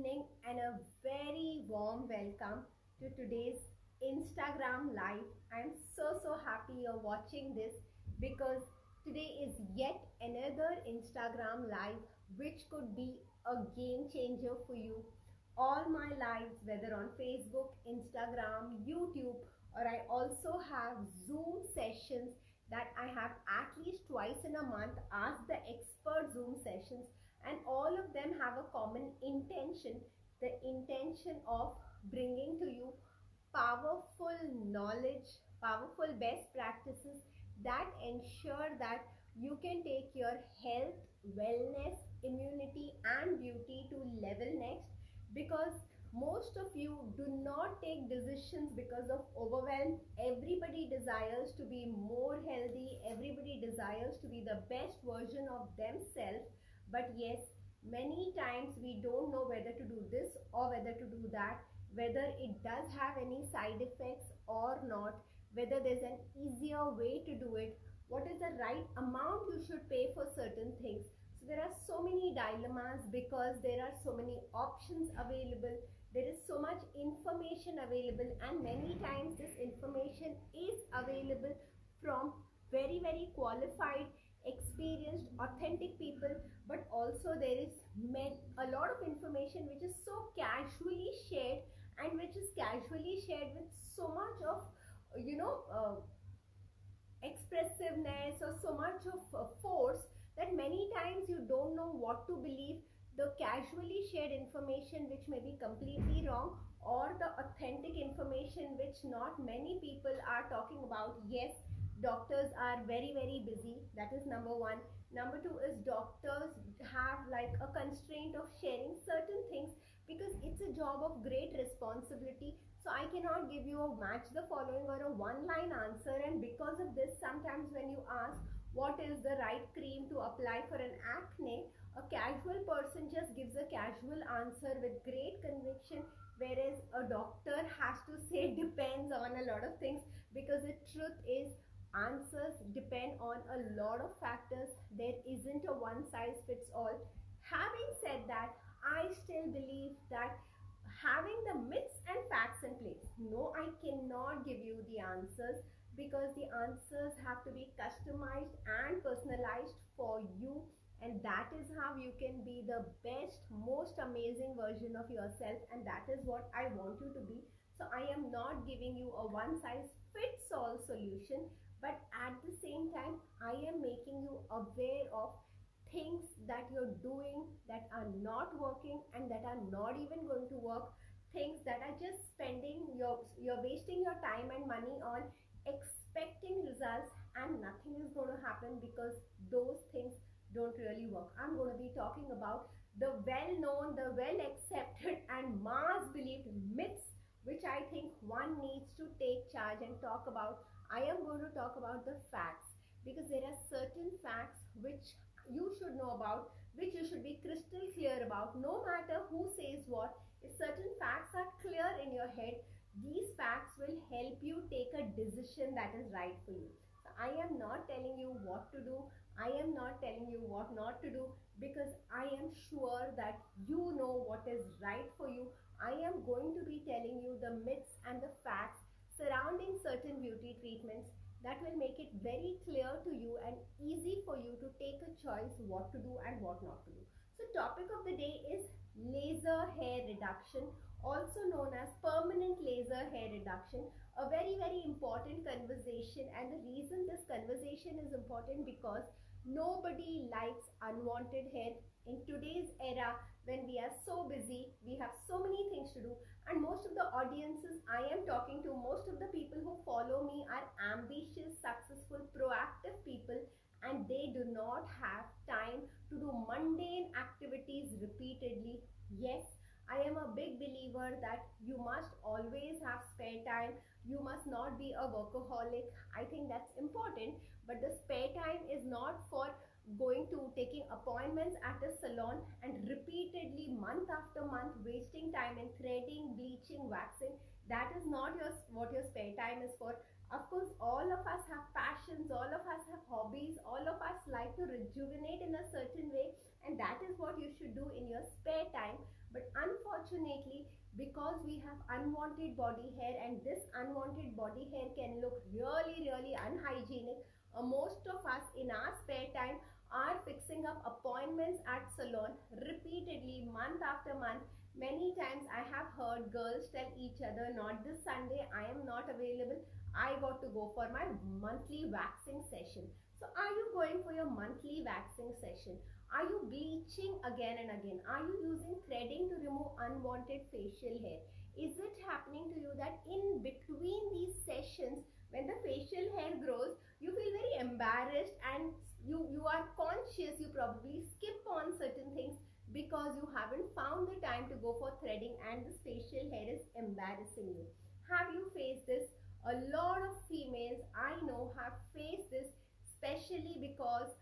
evening and a very warm welcome to today's Instagram live. I'm so happy you're watching this because today is yet another Instagram live which could be a game changer for you. All my lives, whether on Facebook, Instagram, YouTube, or I also have Zoom sessions that I have at least twice in a month. Ask the expert Zoom sessions, and all of them have a common intention, the intention of bringing to you powerful knowledge, powerful best practices that ensure that you can take your health, wellness, immunity and beauty to level next. Because most of you do not take decisions because of overwhelm. Everybody desires to be more healthy, everybody desires to be the best version of themselves, but yes, many times we don't know whether to do this or whether to do that, whether it does have any side effects or not, whether there's an easier way to do it, what is the right amount you should pay for certain things. So there are so many dilemmas because there are so many options available. There is so much information available, and many times this information is available from very qualified, experienced, authentic people, but also there is a lot of information which is so casually shared, and which is casually shared with so much of you know uh, expressiveness or so much of force that many times you don't know what to believe, the casually shared information which may be completely wrong, or the authentic information which not many people are talking about. Yes, doctors are very busy, that is number one. Number two is doctors have like a constraint of sharing certain things because it's a job of great responsibility. So I cannot give you a match the following or a one line answer, and because of this, sometimes when you ask what is the right cream to apply for an acne, a casual person just gives a casual answer with great conviction, whereas a doctor has to say depends on a lot of things, because the truth is answers depend on a lot of factors. There isn't a one size fits all. Having said that, I still believe that having the myths and facts in place, no, I cannot give you the answers because the answers have to be customized and personalized for you, and that is how you can be the best, most amazing version of yourself, and that is what I want you to be. So I am not giving you a one size fits all solution, but at the same time I am making you aware of things that you're doing that are not working and that are not even going to work, things that are just spending you're wasting your time and money on, expecting results, and nothing is going to happen because those things don't really work. I'm going to be talking about the well known, the well accepted and mass believed myths which I think one needs to take charge and talk about. I am going to talk about the facts because there are certain facts which you should know about, which you should be crystal clear about, no matter who says what. If certain facts are clear in your head, these facts will help you take a decision that is right for you. So I am not telling you what to do, I am not telling you what not to do, because I am sure that you know what is right for you. I am going to be telling you the myths and the facts surrounding certain beauty treatments that will make it very clear to you and easy for you to take a choice what to do and what not to do. So topic of the day is laser hair reduction, also known as permanent laser hair reduction. A very important conversation, and the reason this conversation is important because nobody likes unwanted hair in today's era when we are so busy, we have so many things to do, and most of the audiences I am talking to, most of the people who follow me are ambitious, successful, proactive people, and they do not have time to do mundane activities repeatedly. Yes, I am a big believer that you must always have spare time. You must not be a workaholic. I think that's important, but the spare time is not for going to taking appointments at a salon and repeatedly month after month wasting time in threading, bleaching, waxing. That is not what your spare time is for. Of course, all of us have passions, all of us have hobbies, all of us like to rejuvenate in a certain way, and that is what you should do in your spare time. But unfortunately, because we have unwanted body hair, and this unwanted body hair can look really, really unhygienic, most of us in our spare time are fixing up appointments at salon repeatedly, month after month. Many times I have heard girls tell each other, not this Sunday, I am not available, I got to go for my monthly waxing session. So are you going for your monthly waxing session? Are you bleaching again and again? Are you using threading to remove unwanted facial hair? Is it happening to you that in between these sessions, when the facial hair grows, you feel very embarrassed, and you are conscious, you probably skip on certain things because you haven't found the time to go for threading, and this facial hair is embarrassing you? Have you faced this? A lot of females I know have faced this, especially because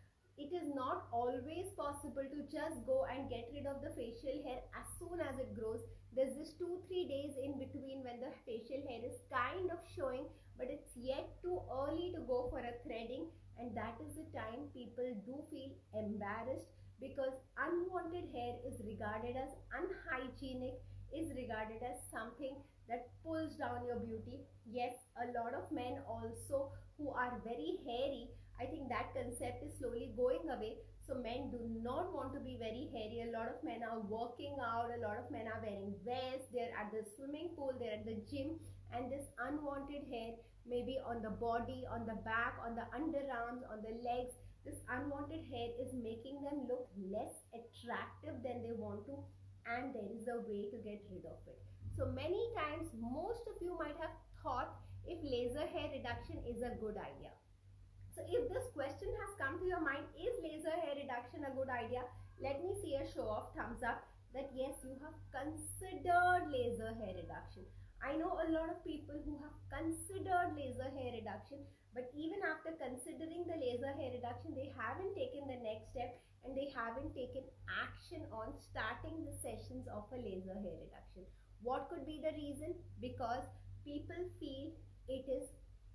it is not always possible to just go and get rid of the facial hair as soon as it grows. There's this 2-3 days in between when the facial hair is kind of showing, but it's yet too early to go for a threading, and that is the time people do feel embarrassed, because unwanted hair is regarded as unhygienic, is regarded as something that pulls down your beauty. Yes, a lot of men also who are very hairy, I think that concept is slowly going away. So men do not want to be very hairy. A lot of men are working out, a lot of men are wearing vests, they're at the swimming pool, they're at the gym, and this unwanted hair, maybe on the body, on the back, on the underarms, on the legs, this unwanted hair is making them look less attractive than they want to, and there is a way to get rid of it. So many times, most of you might have thought if laser hair reduction is a good idea. So if this question has come to your mind, is laser hair reduction a good idea? Let me see a show of thumbs up that yes, you have considered laser hair reduction. I know a lot of people who have considered laser hair reduction, but even after considering the laser hair reduction, they haven't taken the next step, and they haven't taken action on starting the sessions of a laser hair reduction. What could be the reason? Because people feel it is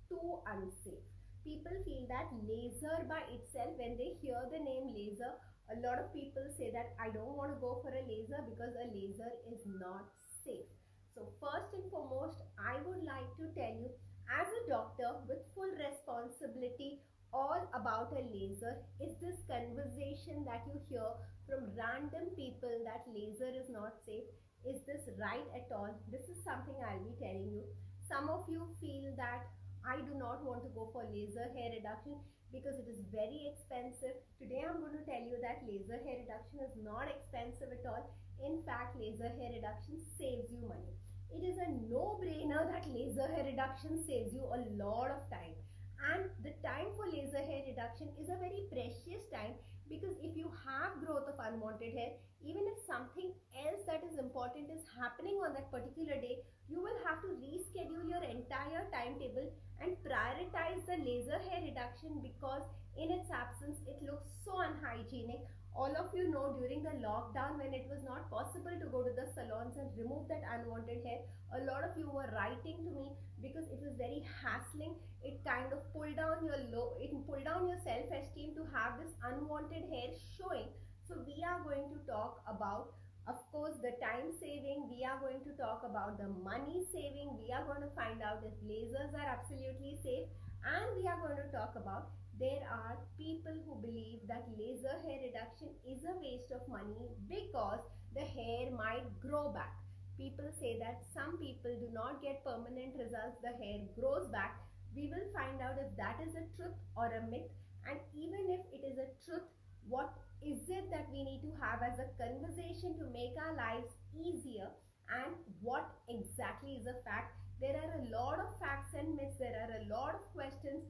too unsafe. People feel that laser by itself, when they hear the name laser, a lot of people say that I don't want to go for a laser because a laser is not safe. So first and foremost, I would like to tell you, as a doctor with full responsibility all about a laser, is this conversation that you hear from random people that laser is not safe, is this right at all? This is something I'll be telling you. Some of you feel that I do not want to go for laser hair reduction because it is very expensive. Today I'm going to tell you that laser hair reduction is not expensive at all. In fact, laser hair reduction saves you money. It is a no-brainer that laser hair reduction saves you a lot of time. And the time for laser hair reduction is a very precious time, because if you have growth of unwanted hair, even if something else that is important is happening on that particular day, you will have to reschedule your entire timetable and prioritize the laser hair reduction, because in its absence it looks so unhygienic. All of you know, during the lockdown, when it was not possible to go to the salons and remove that unwanted hair, a lot of you were writing to me because it was very hassling. It kind of pulled down your self-esteem to have this unwanted hair showing. So we are going to talk about, of course, the time saving. We are going to talk about the money saving. We are going to find out if lasers are absolutely safe, and we are going to talk about, there are people who believe that laser hair reduction is a waste of money because the hair might grow back. People say that some people do not get permanent results, the hair grows back. We will find out if that is a truth or a myth, and even if it is a truth, what is it that we need to have as a conversation to make our lives easier, and what exactly is a fact. There are a lot of facts and myths, there are a lot of questions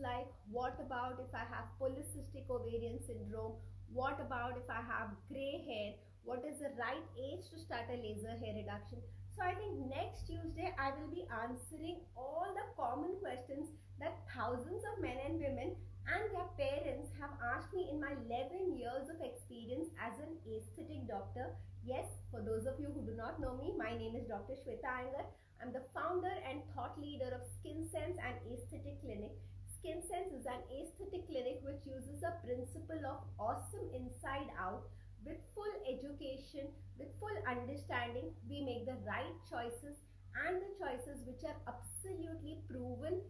like, what about if I have polycystic ovarian syndrome? What about if I have gray hair? What is the right age to start a laser hair reduction? So I think next Tuesday I will be answering all the common questions that thousands of men and women and their parents have asked me in my 11 years of experience as an aesthetic doctor. Yes, for those of you who do not know me, my name is Dr. Shweta Iyengar. I'm the founder and thought leader of Skin Sense and Aesthetic Clinic. Skin Sense is an aesthetic clinic which uses a principle of awesome inside out, with full education, with full understanding, we make the right choices, and the choices which are absolutely proven,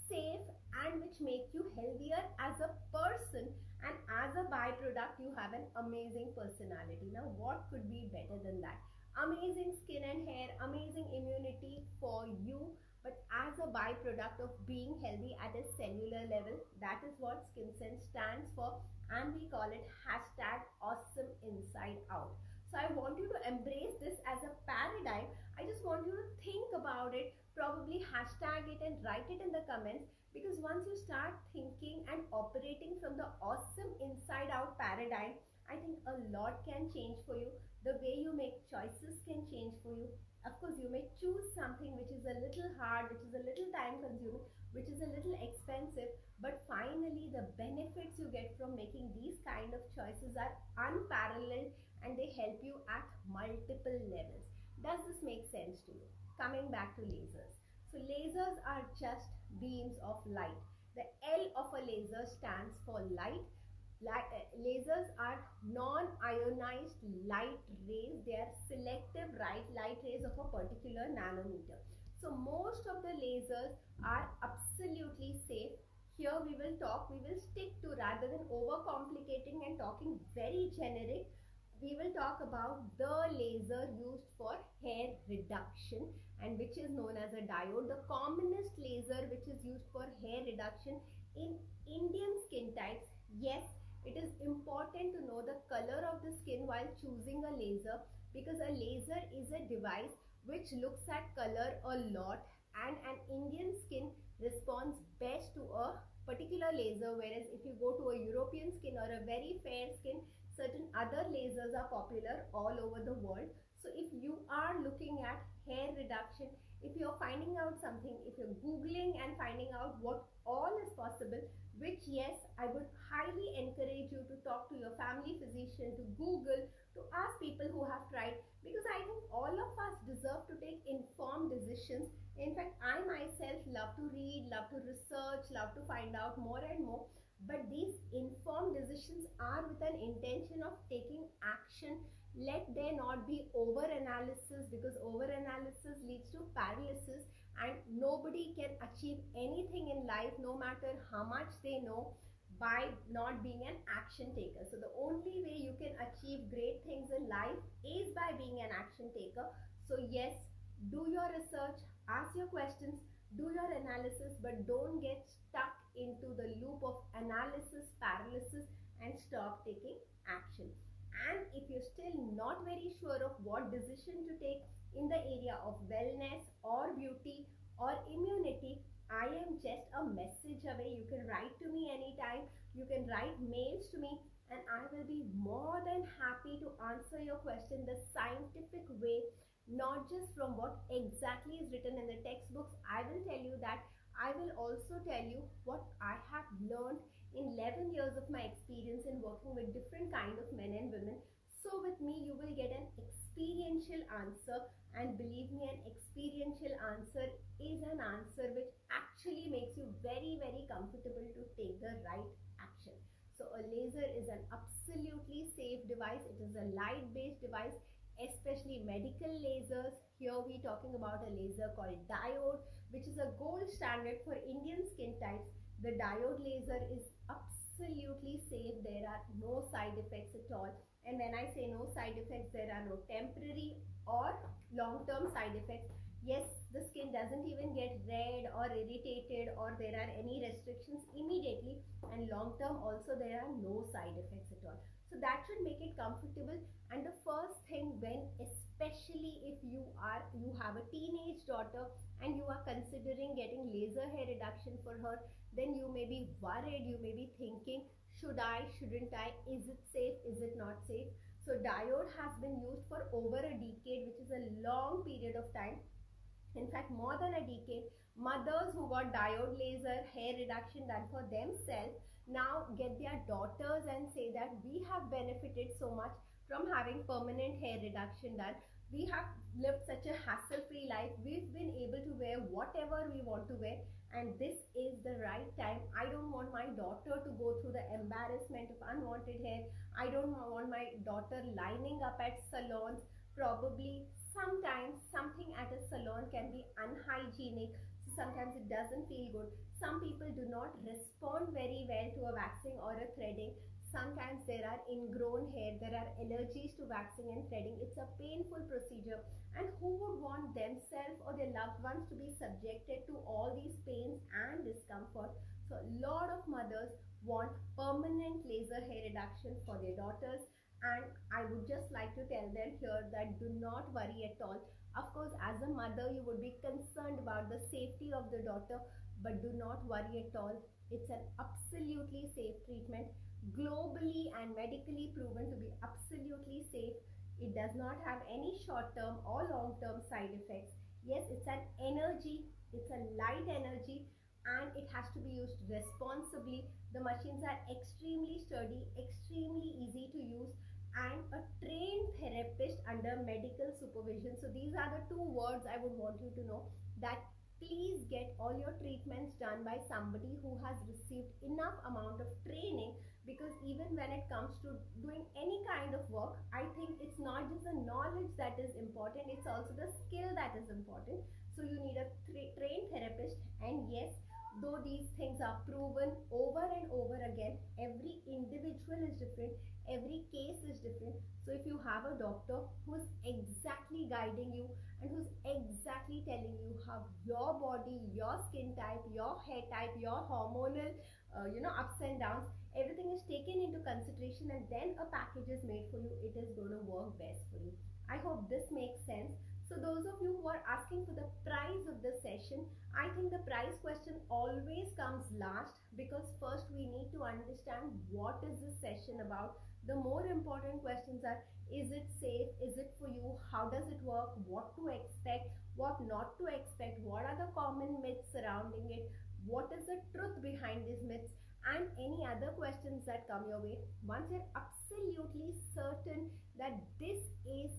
safe, and which make you healthier as a person, and as a byproduct you have an amazing personality. Now what could be better than that? Amazing skin and hair, amazing immunity for you, but as a byproduct of being healthy at a cellular level. That is what SkinSense stands for, and we call it hashtag awesome inside out. So I want you to embrace this as a paradigm. I just want you to think about it, probably hashtag it and write it in the comments, because once you start thinking and operating from the awesome inside out paradigm, I think a lot can change for you. The way you make choices can change for you. Of course, you may choose something which is a little hard, which is a little time consuming, which is a little expensive, but finally the benefits you get from making these kind of choices are unparalleled, and they help you at multiple levels. Does this make sense to you? Coming back to lasers. So lasers are just beams of light. The L of a laser stands for light. Lasers are non-ionized light rays. They are selective light rays of a particular nanometer. So most of the lasers are absolutely safe. Here we will stick to, rather than overcomplicating and talking very generic, we will talk about the laser used for hair reduction, and which is known as a diode. The commonest laser which is used for hair reduction in Indian skin types. Yes, it is important to know the color of the skin while choosing a laser, because a laser is a device which looks at color a lot, and an Indian skin responds best to a particular laser, whereas if you go to a European skin or a very fair skin, certain other lasers are popular all over the world. So if you are looking at hair reduction, if you're finding out something, if you're googling and finding out what all is possible, which yes, I would highly encourage you to talk to your family physician, to Google, to ask people who have tried, because I think all of us deserve to take informed decisions. In fact, I myself love to read, love to research, love to find out more and more, but these informed decisions are with an intention of taking action. Let there not be over analysis, because over analysis leads to paralysis, and nobody can achieve anything in life, no matter how much they know, by not being an action taker. So the only way you can achieve great things in life is by being an action taker. So yes, do your research, ask your questions, do your analysis, but don't get stuck into the loop of analysis paralysis and stop taking action. And if you're still not very sure of what decision to take in the area of wellness or beauty or immunity, I am just a message away. You can write to me anytime, you can write mails to me, and I will be more than happy to answer your question the scientific way, not just from what exactly is written in the textbooks. I will tell you that. I will also tell you what I have learned in 11 years of my experience in working with different kind of men and women. So with me you will get an experiential answer, and believe me, an experiential answer is an answer which actually makes you very comfortable to take the right action. So a laser is an absolutely safe device. It is a light based device, especially medical lasers. Here we talking about a laser called diode, which is a gold standard for Indian skin types. The diode laser is absolutely safe. There are no side effects at all. And when I say no side effects, there are no temporary or long-term side effects. Yes, the skin doesn't even get red or irritated, or there are any restrictions immediately, and long-term also there are no side effects at all. So that should make it comfortable. And the first thing, when especially if you have a teenage daughter and you are considering getting laser hair reduction for her, then you may be worried, you may be thinking, should I, shouldn't I, is it safe, is it not safe? So diode has been used for over a decade, which is a long period of time. In fact, more than a decade. Mothers who got diode laser hair reduction done for themselves now get their daughters and say that we have benefited so much from having permanent hair reduction done. We have lived such a hassle-free life. We've been able to wear whatever we want to wear, and this is the right time. I don't want my daughter to go through the embarrassment of unwanted hair. I don't want my daughter lining up at salons Probably sometimes something at a salon can be unhygienic, so sometimes it doesn't feel good. Some people do not respond very well to a waxing or a threading. Sometimes there are ingrown hair, there are allergies to waxing and threading. It's a painful procedure, and who would want themselves or their loved ones to be subjected to all these pains and discomfort? So a lot of mothers want permanent laser hair reduction for their daughters, and I would just like to tell them here that do not worry at all. Of course, as a mother, you would be concerned about the safety of the daughter, but do not worry at all. It's an absolutely safe treatment, globally and medically proven to be absolutely safe. It does not have any short term or long term side effects. Yes, it's an energy, it's a light energy, and it has to be used responsibly. The machines are extremely sturdy, extremely easy to use, and a trained therapist under medical supervision. So these are the two words I would want you to know, that please get all your treatments done by somebody who has received enough amount of training, because even when it comes to doing any kind of work, I think it's not just the knowledge that is important, it's also the skill that is important. So you need a trained therapist, and yes, though these things are proven over and over again, every individual is different, every case is different. So if you have a doctor who is exactly guiding you and who's exactly telling you how your body, your skin type, your hair type, your hormonal ups and downs, everything is taken into consideration, and then a package is made for you, it is going to work best for you. I hope this makes sense. So those of you who are asking for the price of the session, I think the price question always comes last, because first we need to understand what is this session about. The more important questions are, is it safe, is it for you, how does it work, what to expect, what not to expect, what are the common myths surrounding it, what is the truth behind these myths, and any other questions that come your way. Once you're absolutely certain that this is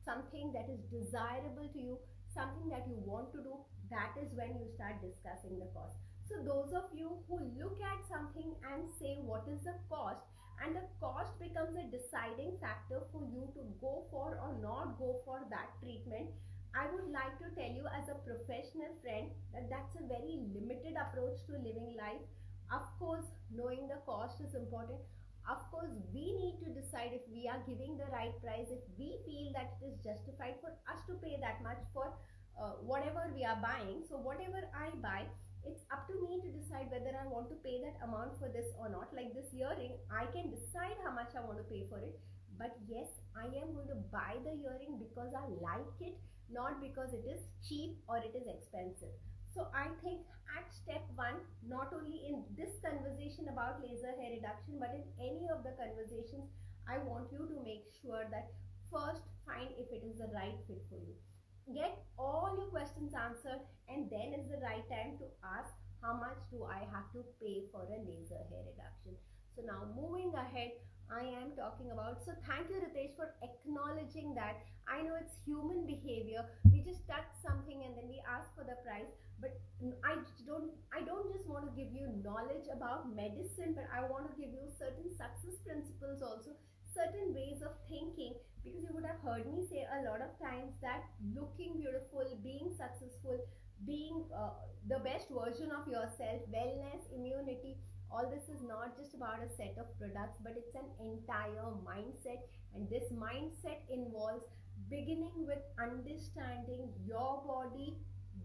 something that is desirable to you, something that you want to do, that is when you start discussing the cost. So those of you who look at something and say what is the cost, and the cost becomes a deciding factor for you to go for or not go for that treatment, I would like to tell you as a professional friend that that's a very limited approach to living life. Of course, knowing the cost is important. Of course, we need to decide if we are giving the right price, if we feel that it is justified for us to pay that much for whatever we are buying. So whatever I buy, it's up to me to decide whether I want to pay that amount for this or not. Like this earring, I can decide how much I want to pay for it, but yes, I am going to buy the earring because I like it, not because it is cheap or it is expensive. So I think at step one, not only in this conversation about laser hair reduction, but in any of the conversations, I want you to make sure that first find if it is the right fit for you. Get all your questions answered, and then is the right time to ask how much do I have to pay for a laser hair reduction. So now moving ahead, I am talking about, so thank you Ritesh for acknowledging that. I know it's human behavior, we just touch something and then we ask for the price, but I don't just want to give you knowledge about medicine, but I want to give you certain success principles also, certain ways of thinking, because you would have heard me say a lot of times that looking beautiful, being successful, being the best version of yourself, wellness, immunity, all this is not just about a set of products, but it's an entire mindset. And this mindset involves beginning with understanding your body,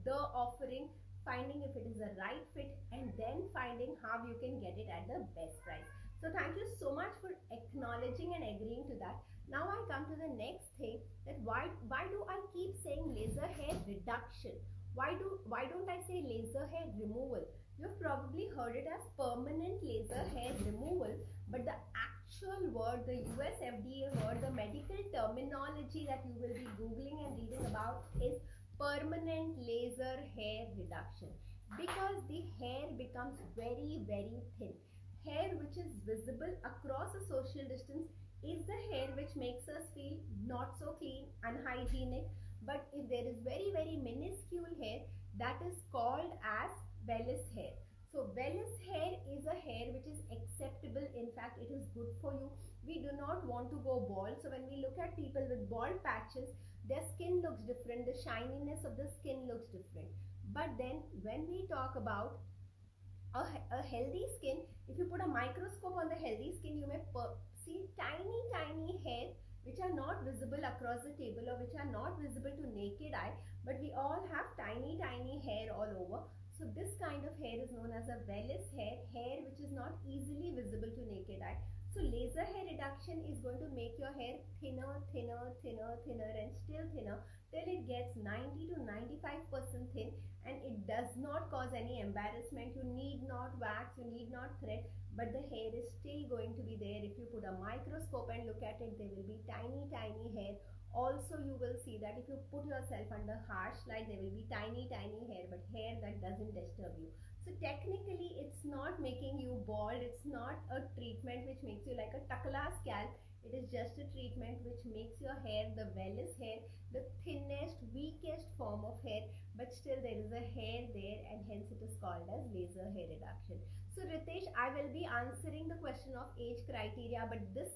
the offering, finding if it is the right fit, and then finding how you can get it at the best price. So thank you so much for acknowledging and agreeing to that. Now I come to the next thing, that why do I keep saying laser hair reduction? Why don't I say laser hair removal? You've probably heard it as permanent laser hair removal, but the actual word, the US FDA word, the medical terminology that you will be googling and reading about is permanent laser hair reduction, because the hair becomes very very thin. Hair which is visible across a social distance is the hair which makes us feel not so clean, unhygienic. But if there is very very minuscule hair, that is called as vellus hair. So vellus hair is a hair which is acceptable, in fact it is good for you. We do not want to go bald. So when we look at people with bald patches, their skin looks different, the shininess of the skin looks different. But then when we talk about a healthy skin, if you put a microscope on the healthy skin, you may see tiny tiny hair which are not visible across the table, or which are not visible to naked eye, but we all have tiny tiny hair all over. So this kind of hair is known as a vellus hair, hair which is not easily visible to naked eye. So laser hair reduction is going to make your hair thinner, thinner, thinner, thinner, and still thinner till it gets 90 to 95% thin, and it does not cause any embarrassment. You need not wax, you need not thread, but the hair is still going to be there. If you put a microscope and look at it, there will be tiny tiny hair. Also you will see that if you put yourself under harsh light, there will be tiny tiny hair, but hair that doesn't disturb you. So technically it's not making you bald, it's not a treatment which makes you like a takla scalp. It is just a treatment which makes your hair, the vellus hair, the thinnest, weakest form of hair, but still there is a hair there, and hence it is called as laser hair reduction. So Ritesh, I will be answering the question of age criteria, but this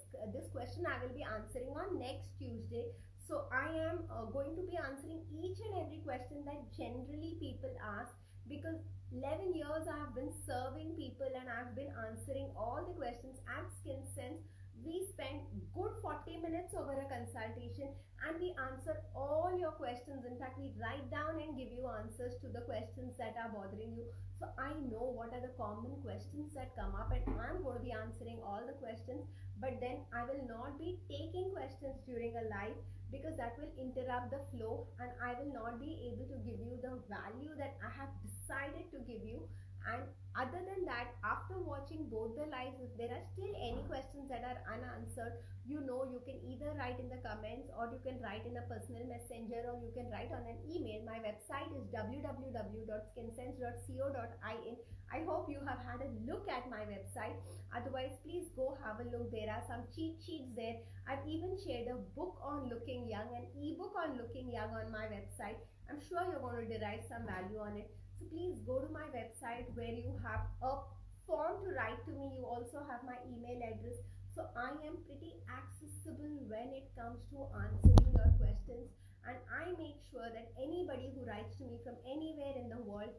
question I will be answering on next Tuesday. So I am going to be answering each and every question that generally people ask, because 11 years I have been serving people and I have been answering all the questions at Skin Sense. We spend good 40 minutes over a consultation and we answer all your questions. In fact, we write down and give you answers to the questions that are bothering you. So I know what are the common questions that come up, and I'm going to be answering all the questions. But then I will not be taking questions during a live, because that will interrupt the flow and I will not be able to give you the value that I have decided to give you. And other than that, after watching both the lives, if there are still any questions that are unanswered, you know, you can either write in the comments, or you can write in a personal messenger, or you can write on an email. My website is www.skinsense.co.in. I hope you have had a look at my website. Otherwise, please go have a look. There are some cheat sheets there. I've even shared a book on looking young, an ebook on looking young on my website. I'm sure you're going to derive some value on it. So please go to my website where you have a form to write to me. You also have my email address. So I am pretty accessible when it comes to answering your questions, and I make sure that anybody who writes to me from anywhere in the world,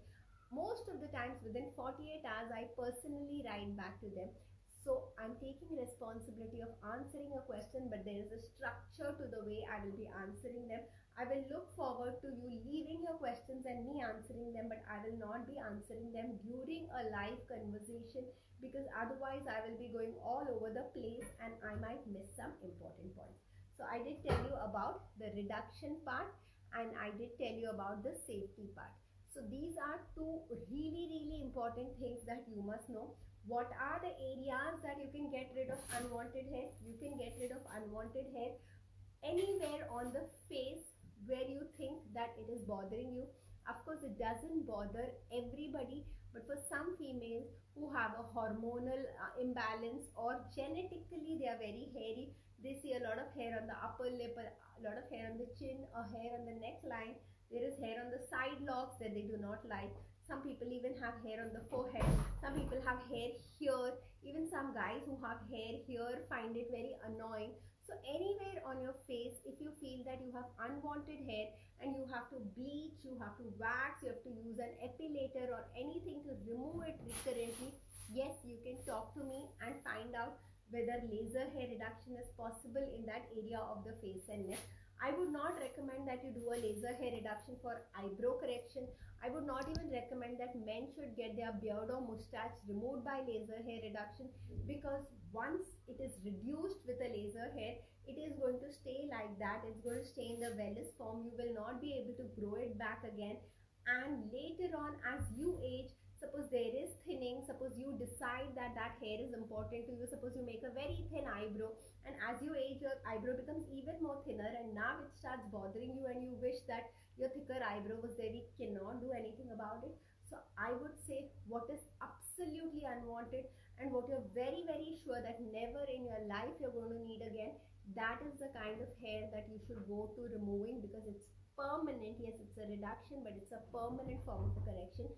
most of the times within 48 hours, I personally write back to them. So I'm taking responsibility of answering a question, but there is a structure to the way I will be answering them. I will look forward to you leaving your questions and me answering them, but I will not be answering them during a live conversation, because otherwise I will be going all over the place and I might miss some important points. So I did tell you about the reduction part, and I did tell you about the safety part. So these are two really really important things that you must know. What are the areas that you can get rid of unwanted hair? You can get rid of unwanted hair anywhere on the face where you think that it is bothering you. Of course, it doesn't bother everybody, but for some females who have a hormonal imbalance, or genetically they are very hairy, they see a lot of hair on the upper lip, a lot of hair on the chin, or hair on the neckline. There is hair on the side locks that they do not like. Some people even have hair on the forehead. Some people have hair here. Even some guys who have hair here find it very annoying. So anywhere on your face, if you feel that you have unwanted hair and you have to bleach, you have to wax, you have to use an epilator or anything to remove it recurrently, yes, you can talk to me and find out whether laser hair reduction is possible in that area of the face and neck. I would not recommend that you do a laser hair reduction for eyebrow correction. I would not even recommend that men should get their beard or mustache removed by laser hair reduction, because once it is reduced with a laser hair, it is going to stay like that. It's going to stay in the vellus form. You will not be able to grow it back again. And later on, as you age, suppose there is thinning, suppose you decide that that hair is important to you, suppose you make a very thin eyebrow, and as you age your eyebrow becomes even more thinner, and now it starts bothering you and you wish that your thicker eyebrow was there, we cannot do anything about it. So I would say what is absolutely unwanted and what you're very very sure that never in your life you're going to need again, that is the kind of hair that you should go to removing, because it's permanent. Yes, it's a reduction, but it's a permanent form of a correction.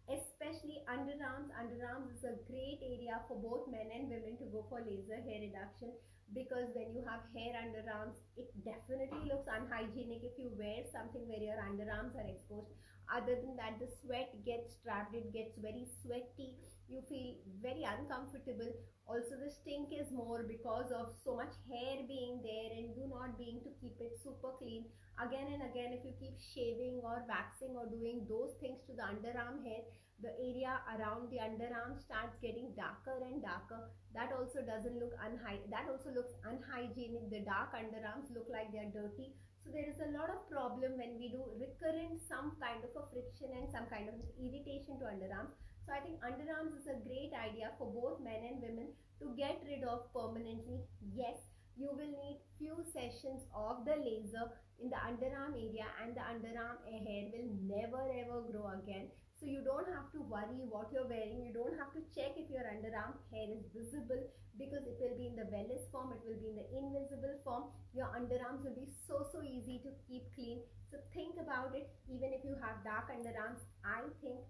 especially underarms. Underarms is a great area for both men and women to go for laser hair reduction, because when you have hair underarms, it definitely looks unhygienic if you wear something where your underarms are exposed. Other than that, the sweat gets trapped, it gets very sweaty, you feel very uncomfortable. Also, the stink is more because of so much hair being there and you not being to keep it super clean. Again and again, if you keep shaving or waxing or doing those things to the underarm hair, the area around the underarm starts getting darker and darker. That also doesn't look that also looks unhygienic. The dark underarms look like they're dirty. So there is a lot of problem when we do recurrent some kind of a friction and some kind of irritation to underarms. So I think underarms is a great idea for both men and women to get rid of permanently. Yes, you will need few sessions of the laser in the underarm area, and the underarm hair will never ever grow again. So you don't have to worry what you're wearing. You don't have to check if your underarm hair is visible, because it will be in the vellus form, it will be in the invisible form. Your underarms will be so easy to keep clean. So think about it. Even if you have dark underarms, I think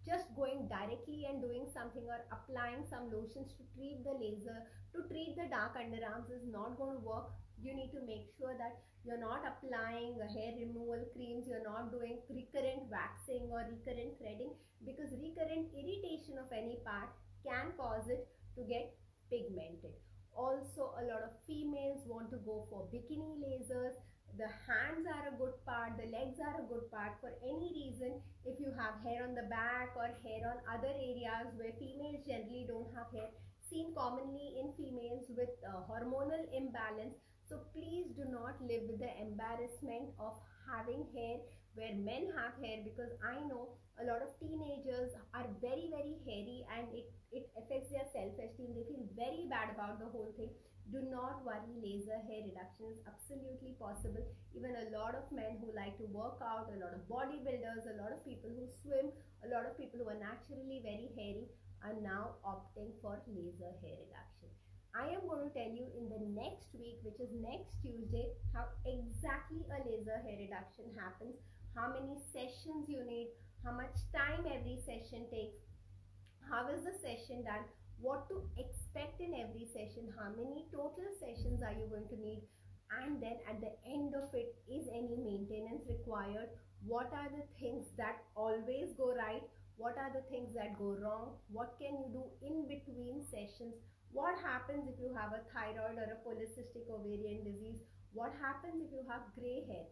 just going directly and doing something or applying some lotions to treat the laser, to treat the dark underarms is not going to work. You need to make sure that you're not applying hair removal creams, you're not doing recurrent waxing or recurrent threading, because recurrent irritation of any part can cause it to get pigmented. Also, a lot of females want to go for bikini lasers. The hands are a good part, the legs are a good part. For any reason, if you have hair on the back or hair on other areas where females generally don't have hair, seen commonly in females with hormonal imbalance. So please do not live with the embarrassment of having hair where men have hair, because I know a lot of teenagers are very hairy and it affects their self-esteem. They feel very bad about the whole thing. Do not worry, laser hair reduction is absolutely possible. Even a lot of men who like to work out, a lot of bodybuilders, a lot of people who swim, a lot of people who are naturally very hairy are now opting for laser hair reduction. I am going to tell you in the next week, which is next Tuesday, how exactly a laser hair reduction happens, how many sessions you need, how much time every session takes, how is the session done, what to expect in every session, how many total sessions are you going to need, and then at the end of it, is any maintenance required, what are the things that always go right, what are the things that go wrong, what can you do in between sessions, what happens if you have a thyroid or a polycystic ovarian disease, what happens if you have gray hair.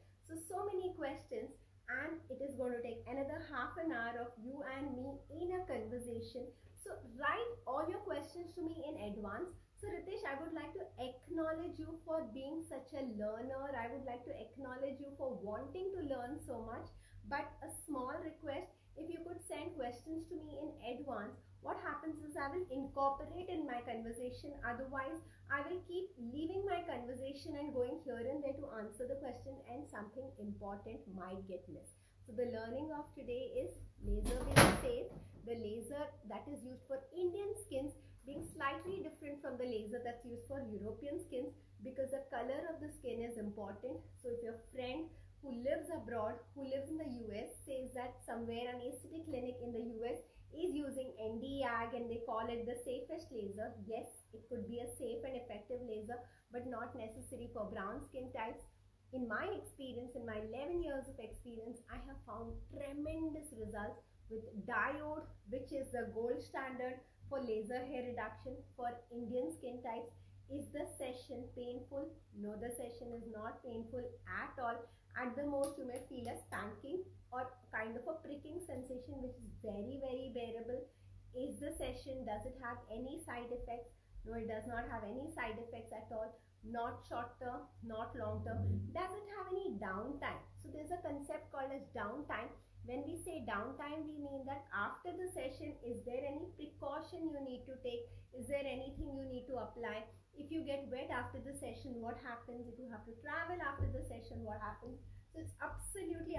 So many questions, and it is going to take another half an hour of you and me in a conversation. So write all your questions to me in advance. So Ritesh, I would like to acknowledge you for being such a learner. I would like to acknowledge you for wanting to learn so much. But a small request, if you could send questions to me in advance, what happens is I will incorporate in my conversation. Otherwise, I will keep leaving my conversation and going here and there to answer the question, and something important might get missed. So the learning of today is laser being safe, the laser that is used for Indian skins being slightly different from the laser that's used for European skins, because the color of the skin is important. So if your friend who lives abroad, who lives in the US, says that somewhere an aesthetic clinic in the US is using Nd:YAG and they call it the safest laser, yes, it could be a safe and effective laser, but not necessary for brown skin types. In my experience, in my 11 years of experience, I have found tremendous results with diode, which is the gold standard for laser hair reduction for Indian skin types. Is the session painful? No, the session is not painful at all. At the most, you may feel a spanking or kind of a pricking sensation, which is very bearable. Is the session, does it have any side effects? No, it does not have any side effects at all. Not short term, not long term. Does it have any downtime? So there's a concept called as downtime. When we say downtime, we mean that after the session, is there any precaution you need to take? Is there anything you need to apply? If you get wet after the session, what happens? If you have to travel after the session, what happens? So it's absolutely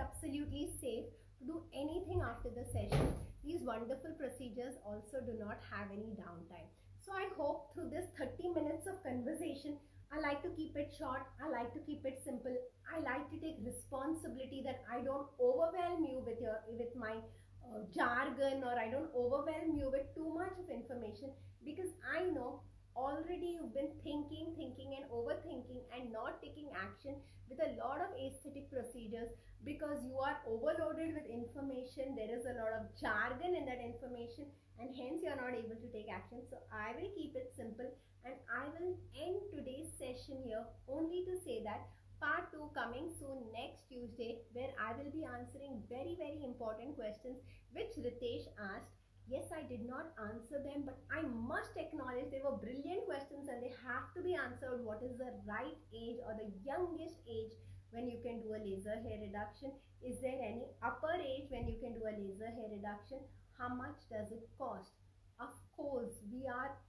safe to do anything after the session. These wonderful procedures also do not have any downtime. So I hope through this 30 minutes of conversation, I like to keep it short, I like to keep it simple, I like to take responsibility that I don't overwhelm you with my jargon, or I don't overwhelm you with too much of information, because I know already you've been thinking and overthinking and not taking action with a lot of aesthetic procedures, because you are overloaded with information. There is a lot of jargon in that information, and hence you are not able to take action. So I will keep it simple, and I will end today's session here only to say that part 2 coming soon next Tuesday, where I will be answering very important questions which Ritesh asked. Yes, I did not answer them, but I must acknowledge they were brilliant questions and they have to be answered. What is the right age or the youngest age when you can do a laser hair reduction? Is there any upper age when you can do a laser hair reduction? How much does it cost? Of course,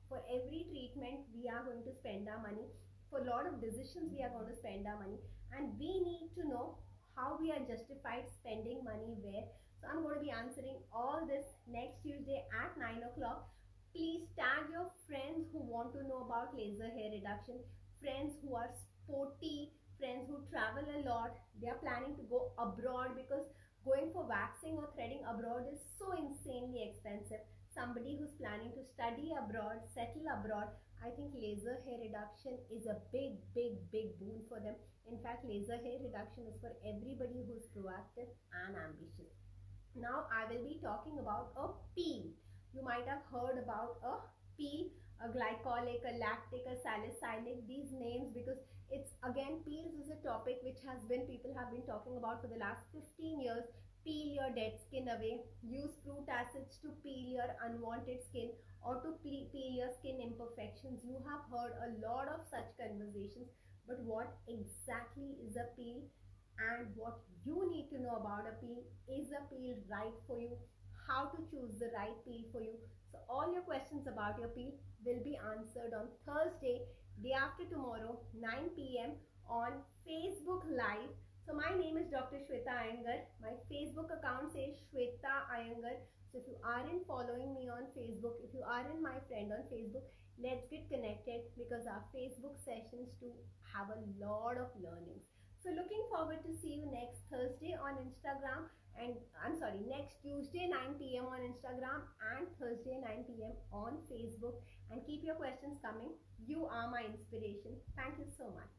for every treatment, we are going to spend our money. For a lot of decisions, we are going to spend our money, and we need to know how we are justified spending money where. So I'm going to be answering all this next Tuesday at 9 o'clock. Please tag your friends who want to know about laser hair reduction, friends who are sporty, friends who travel a lot. They are planning to go abroad, because going for waxing or threading abroad is so insanely expensive. Somebody who's planning to study abroad, settle abroad, I think laser hair reduction is a big boon for them. In fact, laser hair reduction is for everybody who's proactive and ambitious. Now I will be talking about a peel. You might have heard about a peel, a glycolic, a lactic, a salicylic, these names, because it's again, peels is a topic which has been, people have been talking about for the last 15 years. Peel your dead skin away. Use fruit acids to peel your unwanted skin, or to peel your skin imperfections. You have heard a lot of such conversations, but what exactly is a peel, and what you need to know about a peel? Is a peel right for you? How to choose the right peel for you? So all your questions about your peel will be answered on Thursday, day after tomorrow, 9 p.m. on Facebook Live. So my name is Dr. Shweta Iyengar. My Facebook account says Shweta Iyengar. So if you aren't following me on Facebook, if you aren't my friend on Facebook, let's get connected, because our Facebook sessions do have a lot of learnings. So looking forward to see you next Thursday on Instagram, and I'm sorry, next Tuesday 9 p.m. on Instagram, and Thursday 9 p.m. on Facebook. And keep your questions coming. You are my inspiration. Thank you so much.